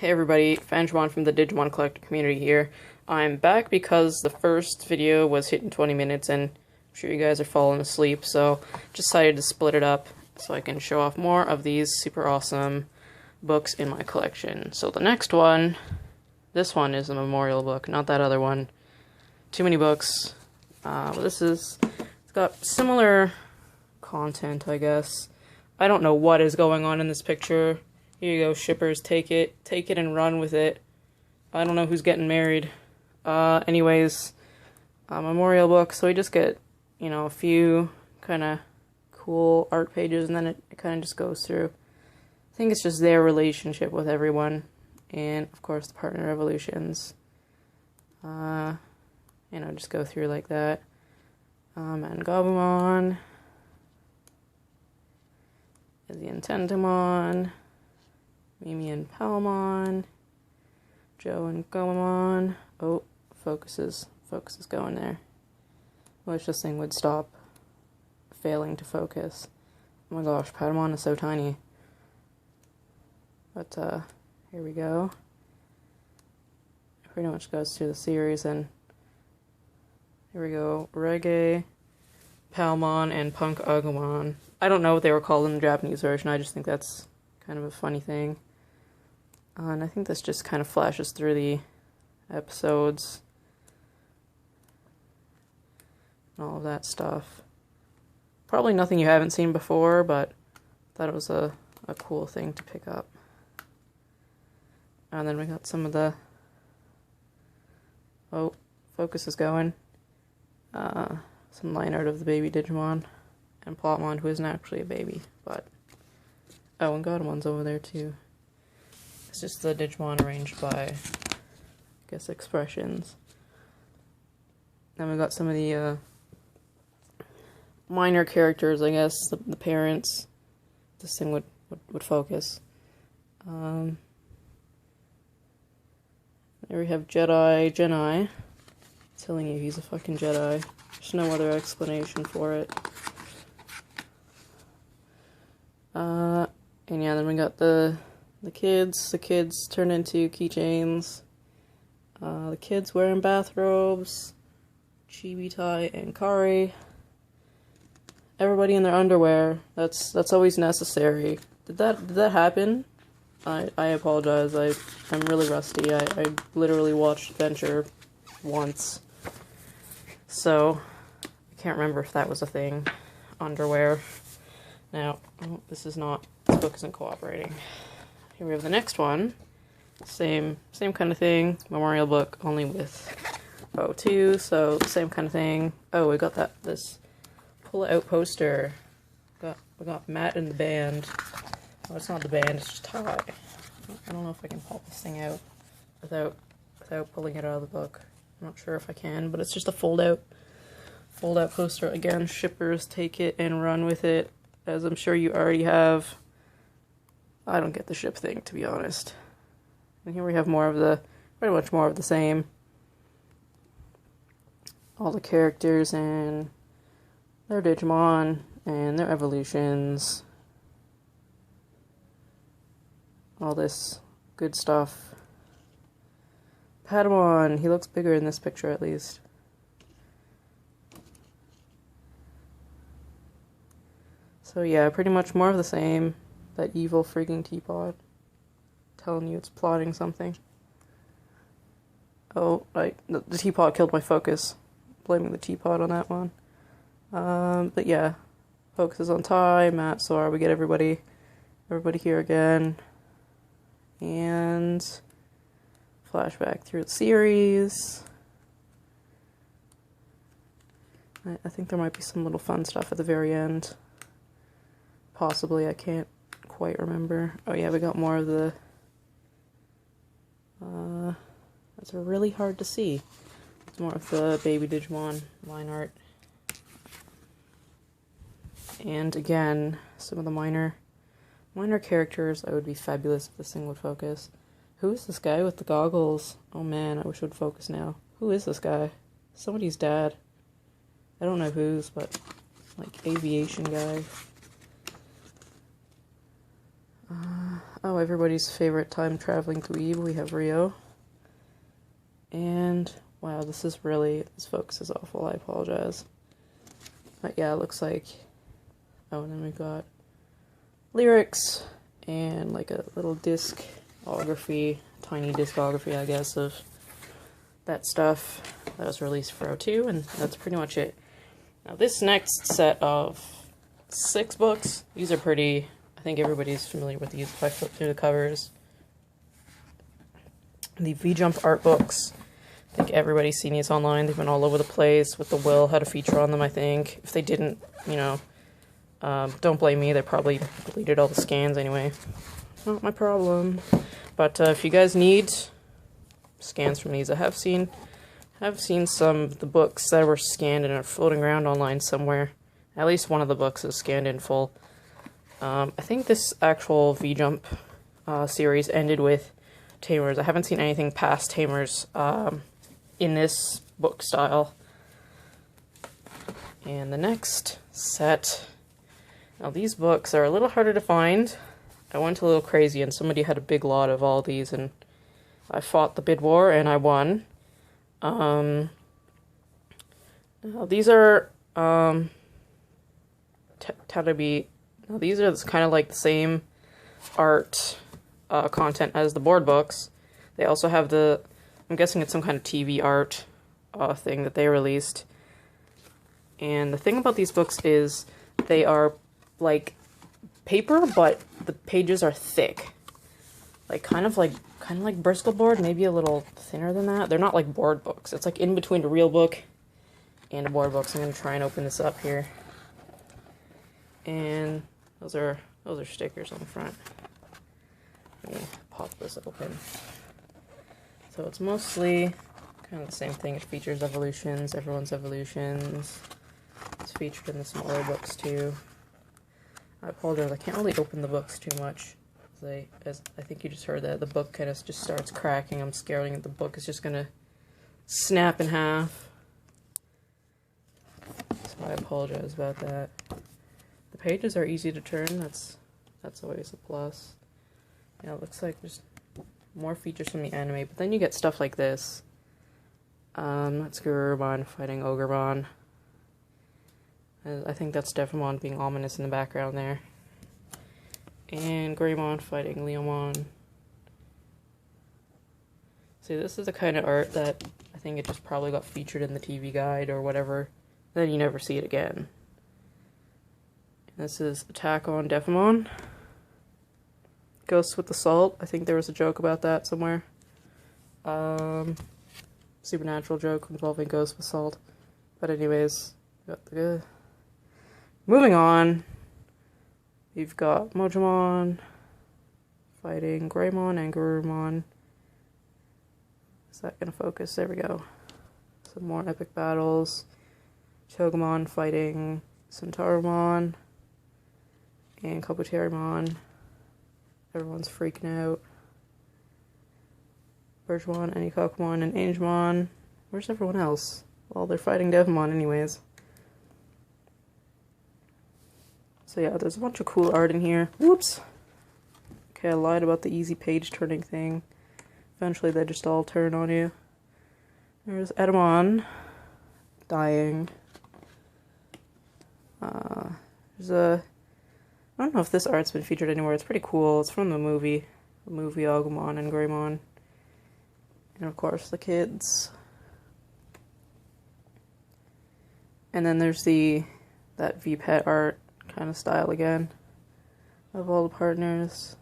Hey everybody, Digimon from the Digimon Collector community here. I'm back because the first video was hitting 20 minutes and I'm sure you guys are falling asleep, so decided to split it up so I can show off more of these super awesome books in my collection. So the next one, this one is a memorial book, not that other one. Too many books. But it's got similar content, I guess. I don't know what is going on in this picture. Here you go, shippers, take it and run with it. I don't know who's getting married. Anyways, memorial book, so we just get, a few kind of cool art pages, and then it kind of just goes through. I think it's just their relationship with everyone, and of course the partner evolutions. Just go through like that. And Gabumon, the Intentamon, Mimi and Palmon, Joe and Gomamon. Oh, focus is going there. Wish this thing would stop failing to focus. Oh my gosh, Patamon is so tiny. But, here we go. It pretty much goes through the series, and here we go. Reggae, Palmon, and Punk Agumon. I don't know what they were called in the Japanese version, I just think that's kind of a funny thing. And I think this just kind of flashes through the episodes and all of that stuff. Probably nothing you haven't seen before, but I thought it was a cool thing to pick up. And then we got some of the... Oh, focus is going. Some line art of the baby Digimon. And Plotmon, who isn't actually a baby, but... Oh, and Godamon's over there too. It's just the Digimon arranged by, I guess, expressions. Then we got some of the minor characters, I guess, the parents. This thing would focus. There we have Jedi. Telling you he's a fucking Jedi. There's no other explanation for it. And yeah, then we got the kids. The kids turn into keychains. The kids wearing bathrobes. Chibitai and Kari. Everybody in their underwear. That's always necessary. Did that happen? I apologize. I'm really rusty. I literally watched Adventure once. So I can't remember if that was a thing. Underwear. Now, this book isn't cooperating. Here we have the next one. Same kind of thing. Memorial book, only with O2, so same kind of thing. Oh, we got this pull-out poster. We got Matt and the band. Oh, it's not the band, it's just Ty. I don't know if I can pop this thing out without pulling it out of the book. I'm not sure if I can, but it's just a fold-out poster. Again, shippers, take it and run with it, as I'm sure you already have. I don't get the ship thing, to be honest. And here we have pretty much more of the same. All the characters and their Digimon and their evolutions. All this good stuff. Patamon, he looks bigger in this picture at least. So yeah, pretty much more of the same. That evil freaking teapot. Telling you it's plotting something. Oh, the teapot killed my focus. Blaming the teapot on that one. But yeah. Focus is on Ty, Matt, Sora. We get everybody here again. And flashback through the series. I think there might be some little fun stuff at the very end. Possibly, I can't quite remember. Oh yeah, we got more of the... that's really hard to see. It's more of the baby Digimon line art. And again, some of the minor characters. I would be fabulous if this thing would focus. Who is this guy with the goggles? Oh man, I wish it would focus now. Who is this guy? Somebody's dad. I don't know whose, but like aviation guy. Oh, everybody's favorite time-traveling dweeb, we have Rio. And, wow, this focus is awful, I apologize. But yeah, it looks like, oh, and then we've got lyrics, and like a little discography, tiny discography, I guess, of that stuff that was released for O2, and that's pretty much it. Now this next set of 6 books, these are pretty, I think everybody's familiar with these if I flip through the covers. The V-Jump art books, I think everybody's seen these online, they've been all over the place, with the Will had a feature on them, I think. If they didn't, you know, don't blame me, they probably deleted all the scans anyway. Not my problem. But if you guys need scans from these, I have seen some of the books that were scanned and are floating around online somewhere. At least one of the books is scanned in full. I think this actual V-Jump series ended with Tamers. I haven't seen anything past Tamers in this book style. And the next set, now these books are a little harder to find. I went a little crazy and somebody had a big lot of all these and I fought the bid war and I won. Now these are these are kind of like the same art content as the board books. They also have I'm guessing it's some kind of TV art thing that they released. And the thing about these books is they are like paper, but the pages are thick. Kind of like Bristol board, maybe a little thinner than that. They're not like board books. It's like in between a real book and a board book. So I'm gonna try and open this up here. And those are stickers on the front. Let me pop this open. So it's mostly kind of the same thing. It features evolutions, everyone's evolutions. It's featured smaller books too. I apologize, I can't really open the books too much. As I think you just heard that, the book kind of just starts cracking. I'm scared that the book is just going to snap in half. So I apologize about that. The pages are easy to turn, that's always a plus. Yeah, it looks like there's more features from the anime, but then you get stuff like this. That's Gururumon fighting Ogremon. I think that's Devimon being ominous in the background there. And Greymon fighting Leomon. See, this is the kind of art that I think it just probably got featured in the TV guide or whatever. Then you never see it again. And this is Attack on Devimon. Ghosts with the Salt. I think there was a joke about that somewhere. Supernatural joke involving ghosts with salt. But anyways, got the moving on. We've got Mojamon fighting Greymon and Gururumon. Is that gonna focus? There we go. Some more epic battles. Chogamon fighting Centauromon and Kabuterimon. Everyone's freaking out. Bergemon, Anikokumon, and Angemon. Where's everyone else? Well, they're fighting Devimon anyways. So yeah, there's a bunch of cool art in here. Whoops! Okay, I lied about the easy page turning thing. Eventually they just all turn on you. There's Edamon dying. I don't know if this art's been featured anywhere. It's pretty cool. It's from the movie Agumon and Greymon. And of course the kids. And then there's that V-Pet art kind of style again of all the partners.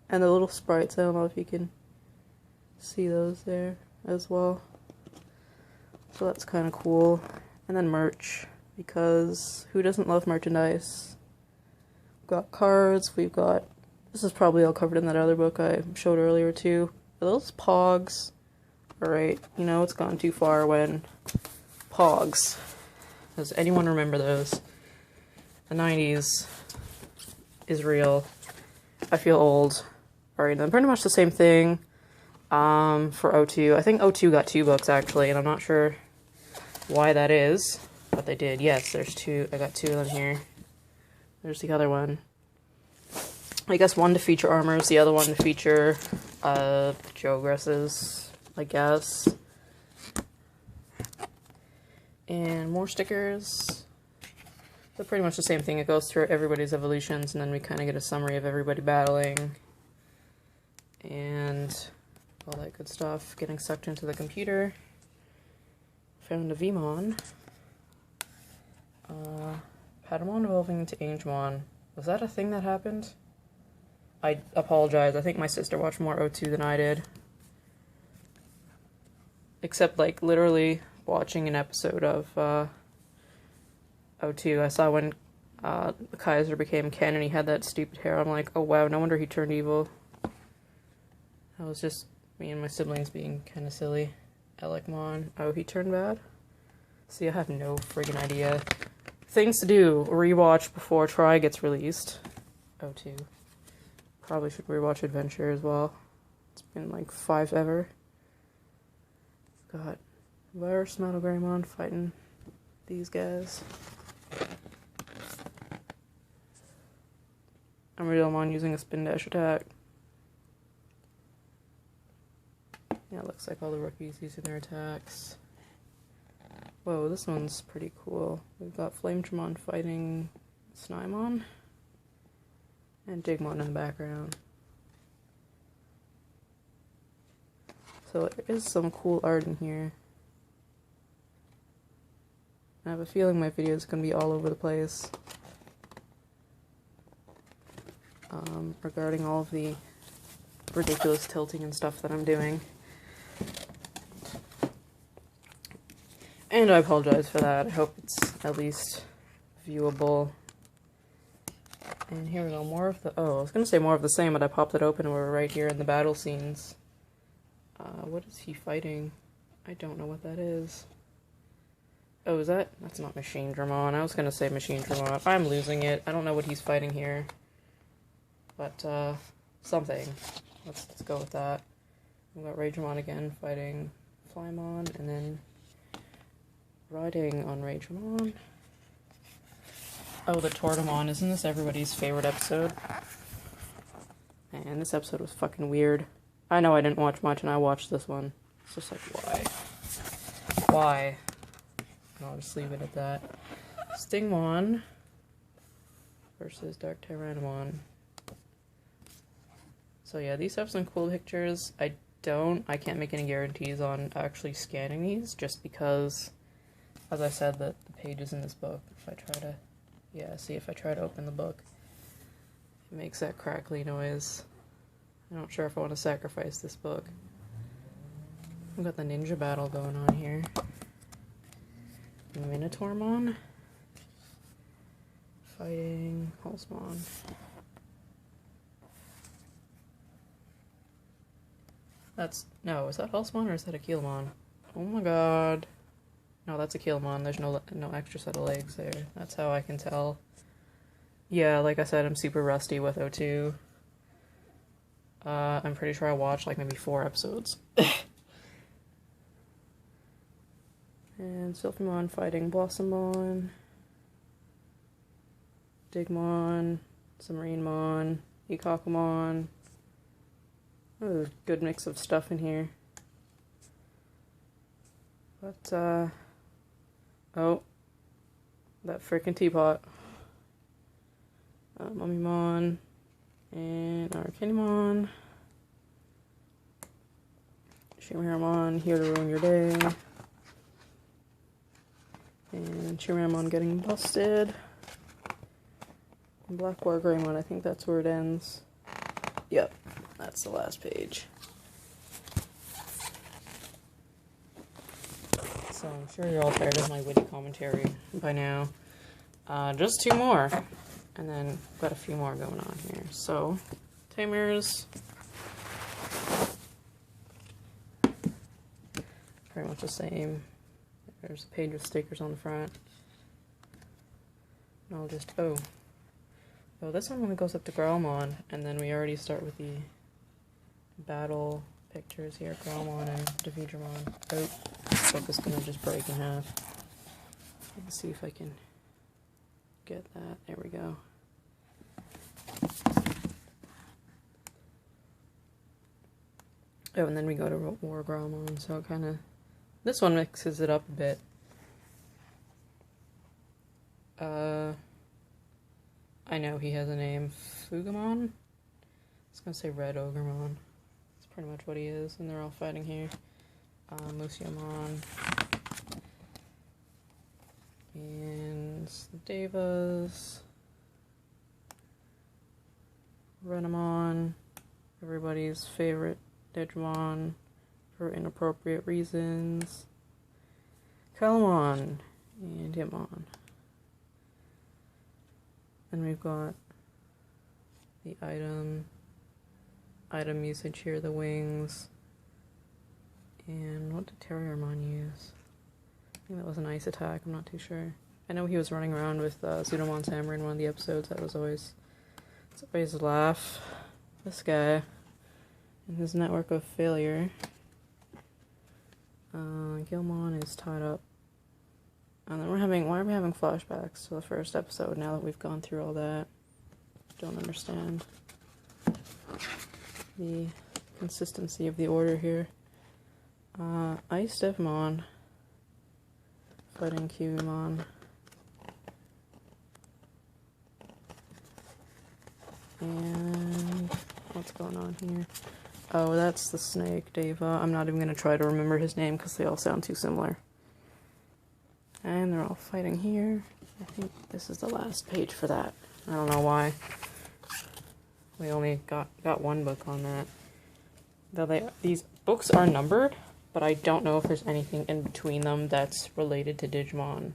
And the little sprites, I don't know if you can see those there as well. So that's kind of cool. And then merch, because who doesn't love merchandise? We've got cards, this is probably all covered in that other book I showed earlier too. Are those Pogs? Alright, you know it's gone too far when Pogs. Does anyone remember those? The 90s is real. I feel old. Alright, then pretty much the same thing for O2. I think O2 got 2 books actually, and I'm not sure why that is, but they did. Yes, there's 2. I got 2 of them here. There's the other one. I guess one to feature armors, the other one to feature Jogresses, I guess. And more stickers. They're pretty much the same thing. It goes through everybody's evolutions, and then we kind of get a summary of everybody battling. And all that good stuff. Getting sucked into the computer. Found a Vmon. Patamon evolving into Angemon. Was that a thing that happened? I apologize. I think my sister watched more O2 than I did. Except, like, literally watching an episode of O2. I saw when Kaiser became Ken and he had that stupid hair. I'm like, oh wow, no wonder he turned evil. That was just me and my siblings being kind of silly. Elecmon. Oh, he turned bad? See, I have no friggin' idea. Things to do. Rewatch before Try gets released. O2. Probably should rewatch Adventure as well. It's been like 5 ever. Got Virus Greymon fighting these guys. Iridelmon using a spin dash attack. Yeah, it looks like all the rookies using their attacks. Whoa, this one's pretty cool. We've got Flametramon fighting Snymon. And Digimon in the background. So there is some cool art in here. I have a feeling my video is going to be all over the place. Regarding all of the ridiculous tilting and stuff that I'm doing. And I apologize for that. I hope it's at least viewable. And here we go, more of the, oh, I was going to say more of the same, but I popped it open and we're right here in the battle scenes. What is he fighting? I don't know what that is. Oh, is that? That's not Machine Dramon. I was going to say Machine Dramon. I'm losing it. I don't know what he's fighting here. But, something. Let's go with that. We've got Ragemon again fighting Flymon, and then riding on Ragemon. Oh, the Tortamon. Isn't this everybody's favorite episode? Man, this episode was fucking weird. I know I didn't watch much, and I watched this one. It's just like, why? Why? And I'll just leave it at that. Stingmon versus Dark Tyrannomon. So yeah, these have some cool pictures. I can't make any guarantees on actually scanning these, just because, as I said, the pages in this book, if I try to, yeah, see if I try to open the book, it makes that crackly noise. I'm not sure if I want to sacrifice this book. We've got the ninja battle going on here. Minotaurmon fighting Halsmon. No, is that Halsmon or is that a Keelmon? Oh my god. No, that's a Keelmon. There's no extra set of legs there. That's how I can tell. Yeah, like I said, I'm super rusty with O2. I'm pretty sure I watched like maybe 4 episodes. And Sylphimon fighting Blossomon. Digmon. Submarinemon. Ikakumon. Oh, good mix of stuff in here. But, oh. That frickin' teapot. Mummymon. And Arcanimon. Shimmeramon, here to ruin your day. And Shimmeramon getting busted. And Black War Greymon, I think that's where it ends. Yep, that's the last page. So I'm sure you're all tired of my witty commentary by now. Just 2 more. And then got a few more going on here. So, Tamers. Pretty much the same. There's a page with stickers on the front. And I'll just, oh, this one only goes up to Growlmon, and then we already start with the battle pictures here. Growlmon and Devidramon. Oh, this book is gonna just break in half. Let's see if I can get that. There we go. Oh, and then we go to War Gramon, so it kind of... This one mixes it up a bit. I know he has a name. Fugamon? I was gonna say Red Ogremon. That's pretty much what he is, and they're all fighting here. Musyamon. And the Devas. Renamon. Everybody's favorite Digimon for inappropriate reasons. Kalamon and Hitmon. And we've got the item usage here, the wings. And what did Terriermon use? I think that was an ice attack, I'm not too sure. I know he was running around with Pseudomon's hammer in one of the episodes. That was always a laugh. This guy and his network of failure. Gilmon is tied up. And then why are we having flashbacks to the first episode now that we've gone through all that? Don't understand the consistency of the order here. Ice Devmon fighting Cubimon. And what's going on here? Oh, that's the snake, Deva. I'm not even going to try to remember his name because they all sound too similar. And they're all fighting here. I think this is the last page for that. I don't know why. We only got one book on that. Though these books are numbered, but I don't know if there's anything in between them that's related to Digimon.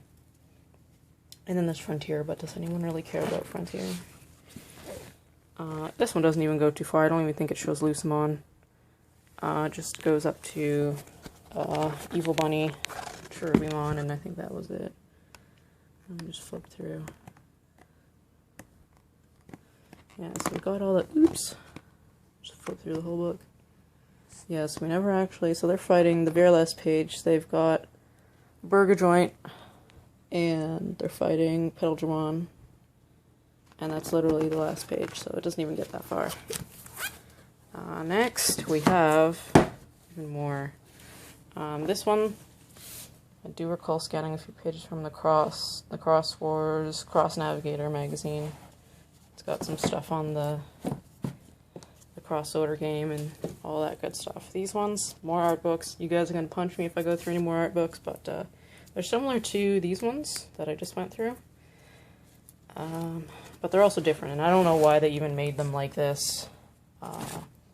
And then there's Frontier, but does anyone really care about Frontier? This one doesn't even go too far. I don't even think it shows Lucemon. It just goes up to Evil Bunny, Cherubimon, and I think that was it. Let me just flip through. Yeah, so we got all the... Oops! Just flip through the whole book. Yeah, so we never actually... So they're fighting the very last page. They've got Burger Joint, and they're fighting Pedaljamon. And that's literally the last page, so it doesn't even get that far. Next, we have even more. This one, I do recall scanning a few pages from the Cross Wars, Cross Navigator magazine. It's got some stuff on the crossover game and all that good stuff. These ones, more art books. You guys are going to punch me if I go through any more art books, but they're similar to these ones that I just went through. But they're also different, and I don't know why they even made them like this.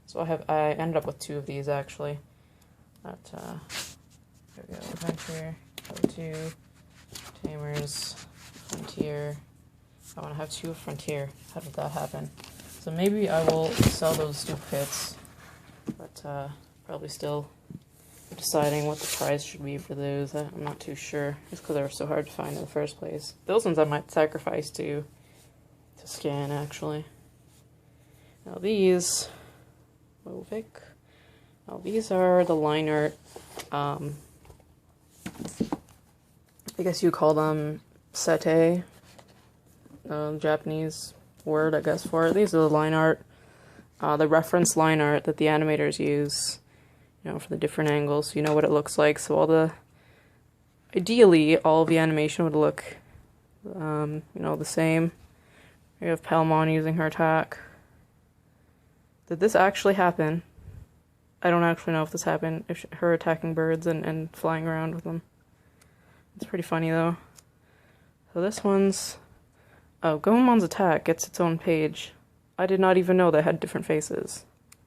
So I ended up with two of these actually. But there we go, Adventure, Go-To, Tamers, Frontier. I want to have two of Frontier. How did that happen? So maybe I will sell those duplicates, but probably still deciding what the price should be for those. I'm not too sure. It's because they were so hard to find in the first place. Those ones I might sacrifice to scan, actually. Now these... Movic. Now these are the line art. I guess you call them sete. Japanese word, I guess, for it. These are the line art. The reference line art that the animators use, you know, for the different angles, so you know what it looks like. So ideally, all of the animation would look, you know, the same. You have Palmon using her attack. Did this actually happen? I don't actually know if this happened, if her attacking birds and flying around with them. It's pretty funny, though. So this one's... Oh, Goemon's attack gets its own page. I did not even know they had different faces.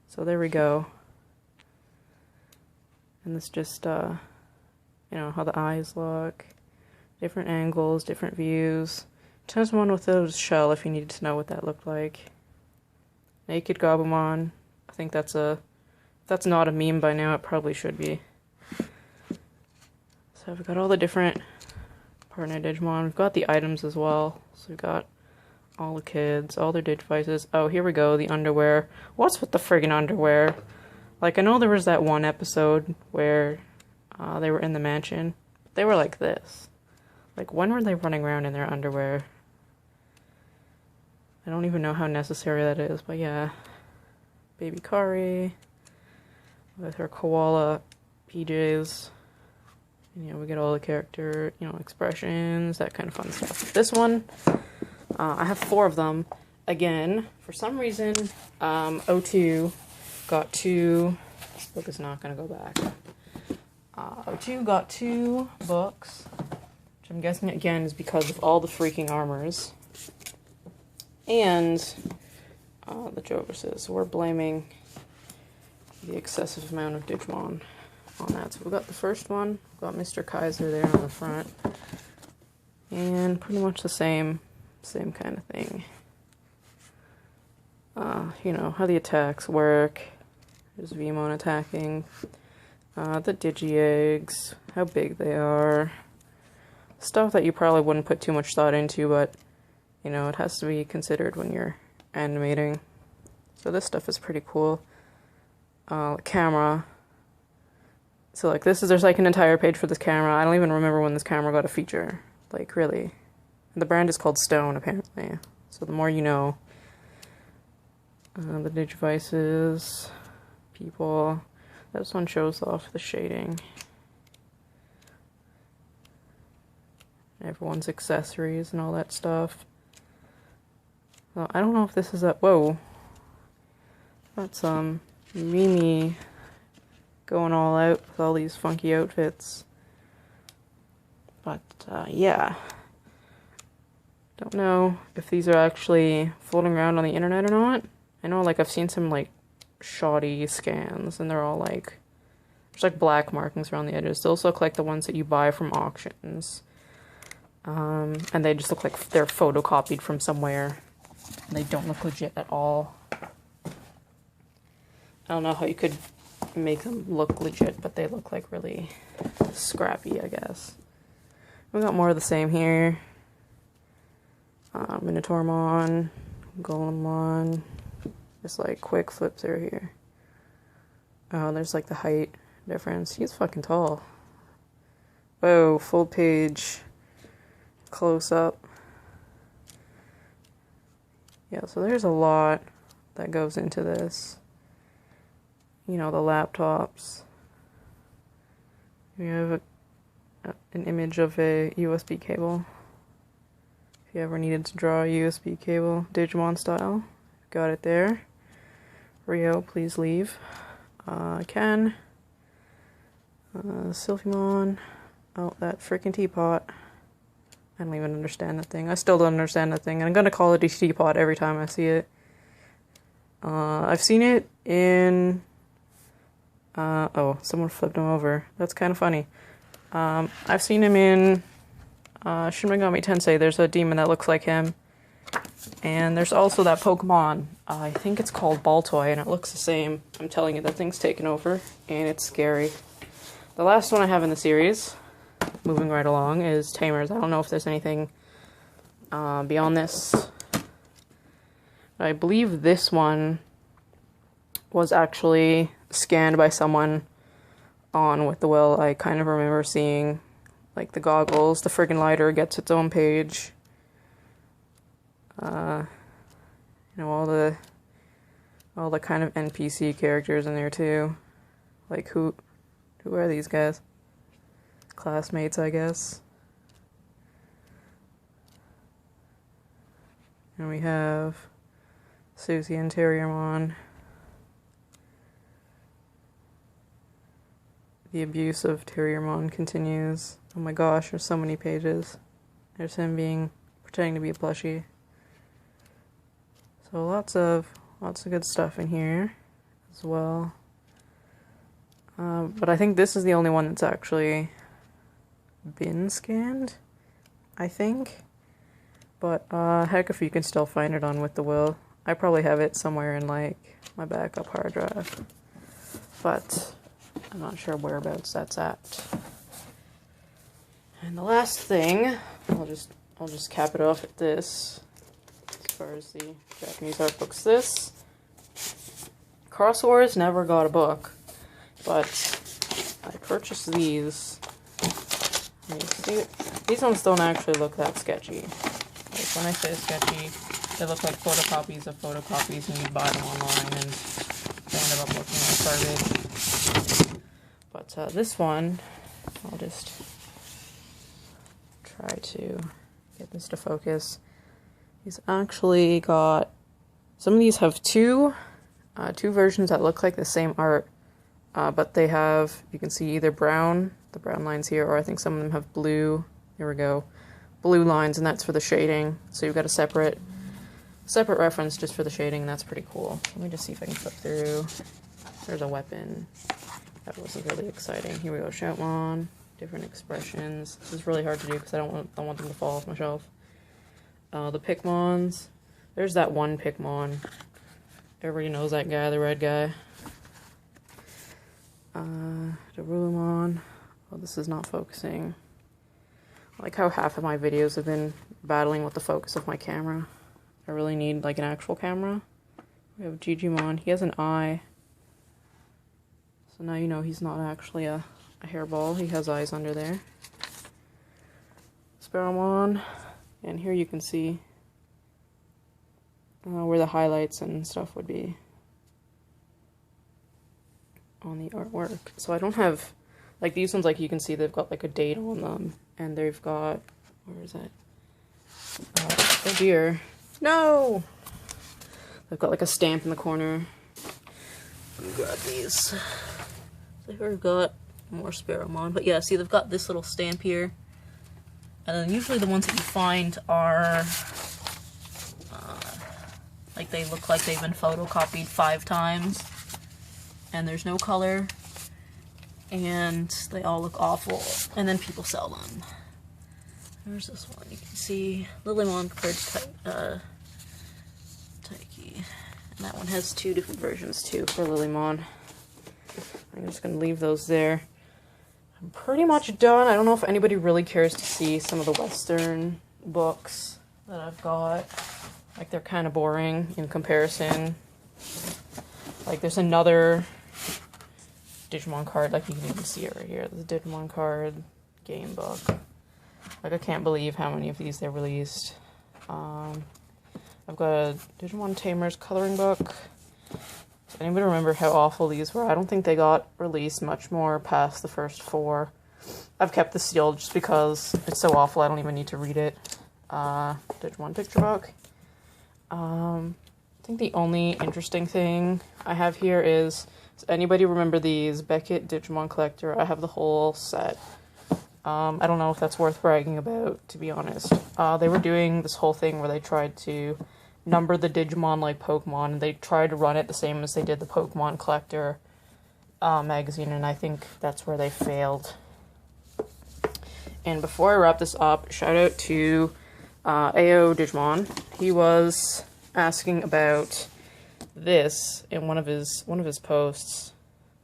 So there we go. And this just, you know, how the eyes look. Different angles, different views. Tensmon without his shell, if you needed to know what that looked like. Naked Gabumon. I think that's if that's not a meme by now, it probably should be. So we've got all the different partner Digimon. We've got the items as well. So we've got all the kids, all their Digivices. Oh, here we go, the underwear. What's with the friggin' underwear? Like, I know there was that one episode where they were in the mansion. They were like this. Like, when were they running around in their underwear? I don't even know how necessary that is, but yeah. Baby Kari. with her koala PJs. And, you know, we get all the character, you know, expressions, that kind of fun stuff. This one, I have 4 of them. Again, for some reason, O2 got 2. This book is not going to go back. O2 got 2 books, which I'm guessing again is because of all the freaking armors. And the Joverses. So we're blaming the excessive amount of Digimon on that. So we got the first one, we got Mr. Kaiser there on the front. And pretty much the same kind of thing. You know, how the attacks work. There's Vmon attacking. The Digi-Eggs, how big they are. Stuff that you probably wouldn't put too much thought into, but, you know, it has to be considered when you're animating. So this stuff is pretty cool. The camera. So, like, there's like an entire page for this camera. I don't even remember when this camera got a feature. Like, really. And the brand is called Stone, apparently. So the more you know. The Digivices, people. This one shows off the shading. Everyone's accessories and all that stuff. Well, I don't know if this is a... Whoa. That's, Mimi going all out with all these funky outfits. But, yeah. Don't know if these are actually floating around on the internet or not. I know, like, I've seen some, like, shoddy scans, and they're all, like, there's, like, black markings around the edges. Those look like the ones that you buy from auctions. And they just look like they're photocopied from somewhere. They don't look legit at all. I don't know how you could make them look legit, but they look, like, really scrappy, I guess. We got more of the same here. Minotaurmon, Golemon. Just like quick flips through here. Oh, there's like the height difference. He's fucking tall. Whoa, full page close up. Yeah, so there's a lot that goes into this. You know, the laptops. We have an image of a USB cable. If you ever needed to draw a USB cable, Digimon style, got it there. Rio, please leave. Ken. Sylphimon. Oh, that freaking teapot. I don't even understand that thing. I still don't understand that thing. And I'm gonna call it a teapot every time I see it. I've seen it in... oh, someone flipped him over. That's kind of funny. I've seen him in Shin Megami Tensei. There's a demon that looks like him. And there's also that Pokemon, I think it's called Baltoy, and it looks the same. I'm telling you, that thing's taken over, and it's scary. The last one I have in the series, moving right along, is Tamers. I don't know if there's anything beyond this. I believe this one was actually scanned by someone on With the Will. I kind of remember seeing, like, the goggles. The friggin' lighter gets its own page. You know, all the kind of NPC characters in there too. Like, who are these guys? Classmates, I guess. And we have Susie and Terriermon. The abuse of Terriermon continues. Oh my gosh, there's so many pages. There's him pretending to be a plushie. So lots of good stuff in here as well. But I think this is the only one that's actually been scanned, I think. But heck if you can still find it on With the Will. I probably have it somewhere in, like, my backup hard drive. But I'm not sure whereabouts that's at. And the last thing, I'll just cap it off at this. As far as the Japanese art books, this Cross Wars never got a book, but I purchased these. See, these ones don't actually look that sketchy. Like, when I say sketchy, they look like photocopies of photocopies, and you buy them online and they end up looking like garbage. But this one, I'll just try to get this to focus. He's actually got, some of these have two versions that look like the same art, but they have, you can see either brown, the brown lines here, or I think some of them have blue, here we go, blue lines, and that's for the shading. So you've got a separate reference just for the shading, and that's pretty cool. Let me just see if I can flip through. There's a weapon. That wasn't really exciting. Here we go, Shoutmon, different expressions. This is really hard to do because I don't want them to fall off my shelf. The Pikmons. There's that one Pikmon. Everybody knows that guy, the red guy. The Rulumon. Oh, this is not focusing. I like how half of my videos have been battling with the focus of my camera. I really need like an actual camera. We have Digimon. He has an eye. So now you know he's not actually a hairball. He has eyes under there. Sparrowmon. And here you can see where the highlights and stuff would be on the artwork. So I don't have, like these ones, like you can see they've got like a date on them. And they've got, where is it? Oh dear. No! They've got like a stamp in the corner. Let me grab these. They've got more Sparrowmon. But yeah, see they've got this little stamp here. And then usually the ones that you find are, like they look like they've been photocopied 5 times. And there's no color. And they all look awful. And then people sell them. There's this one. You can see Lilymon compared to Taiki. And that one has 2 different versions too for Lilymon. I'm just going to leave those there. I'm pretty much done. I don't know if anybody really cares to see some of the Western books that I've got. Like, they're kind of boring in comparison. Like, there's another Digimon card, like you can even see it right here. There's a Digimon card game book. Like, I can't believe how many of these they released. I've got a Digimon Tamers coloring book. Does anybody remember how awful these were? I don't think they got released much more past the first 4. I've kept this sealed just because it's so awful I don't even need to read it. Digimon picture book. I think the only interesting thing I have here is, does anybody remember these Beckett Digimon Collector? I have the whole set. I don't know if that's worth bragging about, to be honest. They were doing this whole thing where they tried to number the Digimon like Pokemon, and they tried to run it the same as they did the Pokemon Collector magazine, and I think that's where they failed. And before I wrap this up, shout out to AO Digimon. He was asking about this in one of his posts.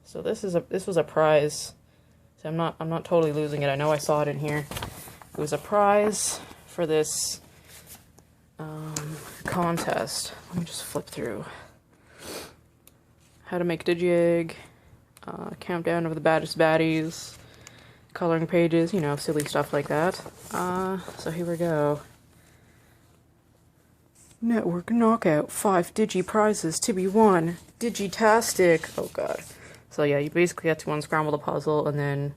So this was a prize. So I'm not totally losing it. I know I saw it in here. It was a prize for this contest. Let me just flip through. How to make Digi-Egg, countdown of the baddest baddies, coloring pages, you know, silly stuff like that. So here we go. Network knockout, 5 Digi prizes to be won. Digitastic. Oh god. So yeah, you basically have to unscramble the puzzle and then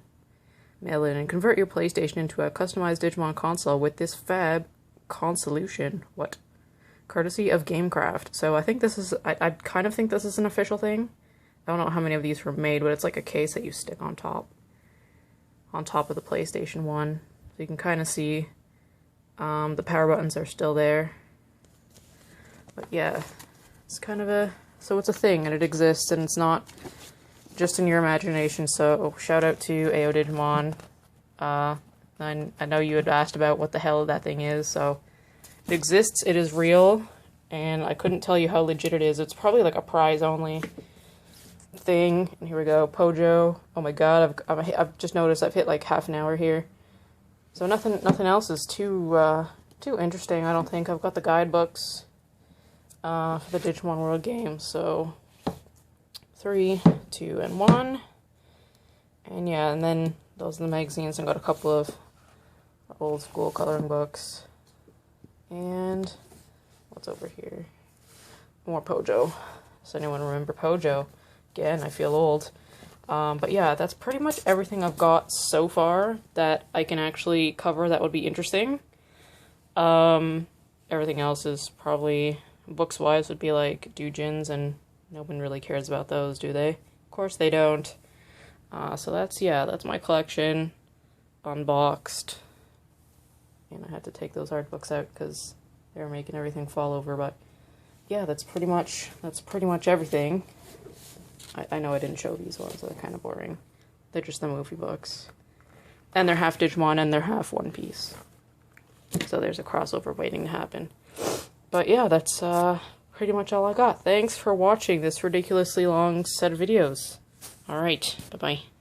mail in and convert your PlayStation into a customized Digimon console with this fab consolution. What? Courtesy of Gamecraft. So I think this is, I kind of think this is an official thing. I don't know how many of these were made, but it's like a case that you stick on top of the PlayStation 1. So you can kind of see the power buttons are still there. But yeah, it's kind of so it's a thing and it exists and it's not just in your imagination. So shout out to AO Digimon. I know you had asked about what the hell that thing is, so it exists, it is real, and I couldn't tell you how legit it is. It's probably like a prize only thing. And here we go, Pojo. Oh my god, I've just noticed I've hit like half an hour here. So nothing else is too interesting, I don't think. I've got the guidebooks for the Digimon World game, so 3, 2, and 1. And yeah, and then those are the magazines. I've got a couple of old school coloring books. And what's over here? More Pojo. Does anyone remember Pojo? Again, I feel old. But yeah, that's pretty much everything I've got so far that I can actually cover that would be interesting. Everything else is probably, books-wise, would be like doujins, and no one really cares about those, do they? Of course they don't. So that's my collection, unboxed. And I had to take those art books out because they were making everything fall over, but yeah, that's pretty much everything. I know I didn't show these ones, so they're kind of boring. They're just the movie books. And they're half Digimon and they're half One Piece. So there's a crossover waiting to happen. But yeah, that's pretty much all I got. Thanks for watching this ridiculously long set of videos. Alright, bye-bye.